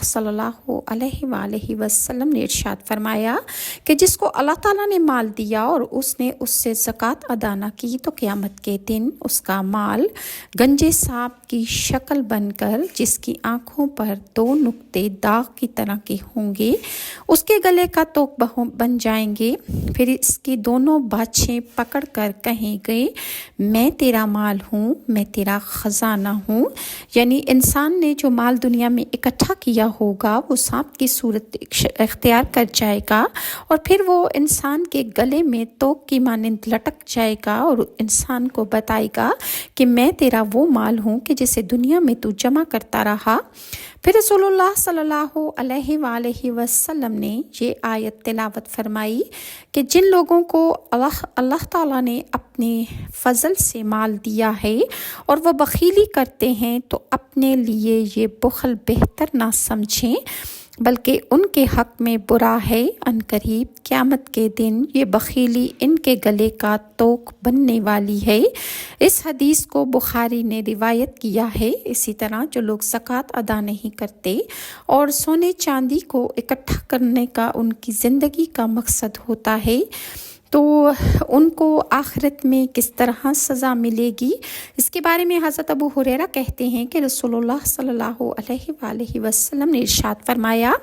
सल्लल्लाहु अलैहि वसल्लम ने इरशाद फरमाया कि जिसको अल्लाह ताला ने माल दिया और उसने उससे ज़कात अदा न की तो क़यामत के दिन उसका माल गंजे सांप की शक्ल बनकर जिसकी आँखों पर 2 नुक्ते दाग की तरह के होंगे उसके गले का तोक बन जाएंगे। फिर इसकी दोनों बाछें पकड़ कर कहेंगे मैं तेरा माल हूँ, मैं तेरा ख़जाना हूँ। यानी इंसान ने जो माल दुनिया में इकट्ठा किया होगा वो सांप की सूरत इख्तियार कर जाएगा और फिर वो इंसान के गले में तोक की मानिंद लटक जाएगा और इंसान को बताएगा कि मैं तेरा वो माल हूँ कि जिसे दुनिया में तू जमा करता रहा। फिर रसूलुल्लाह सल्लल्लाहु अलैहि वसल्लम ने ये आयत तिलावत फरमाई कि जिन लोगों को अल्लाह ताला ने अपने फ़ज़ल से माल दिया है और वह बखीली करते हैं तो अपने लिए ये बुखल बेहतर ना समझें बल्कि उनके हक़ में बुरा है। अनकरीब क़यामत के दिन ये बखीली इनके गले का तोक बनने वाली है। इस हदीस को बुखारी ने रिवायत किया है। इसी तरह जो लोग ज़कात अदा नहीं करते और सोने चांदी को इकट्ठा करने का उनकी ज़िंदगी का मकसद होता है तो उनको आखिरत में किस तरह सज़ा मिलेगी, इसके बारे में हज़रत अबू हुरैरा कहते हैं कि रसूलुल्लाह सल्लल्लाहु अलैहि वसल्लम ने इरशाद फरमाया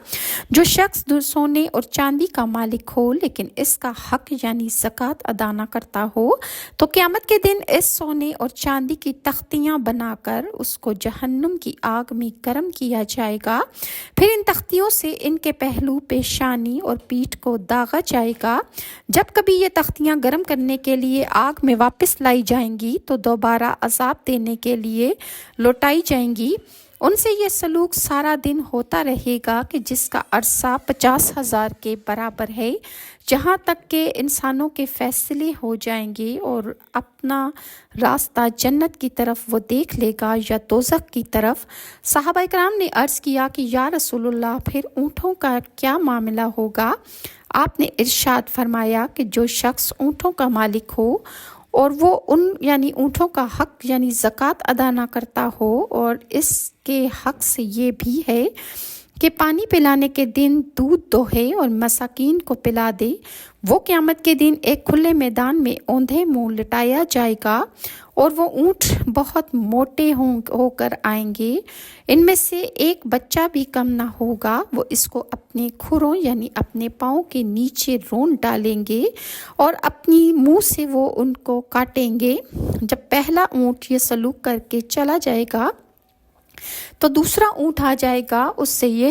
जो शख्स सोने और चांदी का मालिक हो लेकिन इसका हक़ यानी ज़कात अदा न करता हो तो क़यामत के दिन इस सोने और चांदी की तख्तियाँ बनाकर उसको जहन्नुम की आग में गर्म किया जाएगा। फिर इन तख्तियों से इनके पहलू, पेशानी और पीठ को दागा जाएगा। जब कभी ये तख्तियाँ गर्म करने के लिए आग में वापस लाई जाएंगी तो दोबारा अज़ाब देने के लिए लौटाई जाएंगी। उनसे ये सलूक सारा दिन होता रहेगा कि जिसका अरसा 50,000 के बराबर है, जहाँ तक कि इंसानों के फैसले हो जाएंगे और अपना रास्ता जन्नत की तरफ वो देख लेगा या दोज़ख की तरफ। सहाबा इकराम ने अर्ज़ किया कि या रसूलुल्लाह फिर ऊँटों का क्या मामला होगा? आपने इरशाद फरमाया कि जो शख्स ऊँटों का मालिक हो और वो उन यानी ऊँटों का हक़ यानी ज़कात अदा ना करता हो और इसके हक़ से ये भी है कि पानी पिलाने के दिन दूध दोहे और मसाकीन को पिला दे, वो क़यामत के दिन एक खुले मैदान में औंधे मुँह लिटाया जाएगा और वो ऊँट बहुत मोटे होकर आएंगे। इनमें से एक बच्चा भी कम ना होगा। वो इसको अपने खुरों यानी अपने पाँव के नीचे रोन डालेंगे और अपनी मुंह से वो उनको काटेंगे। जब पहला ऊँट ये सलूक करके चला जाएगा तो दूसरा ऊँट आ जाएगा, उससे ये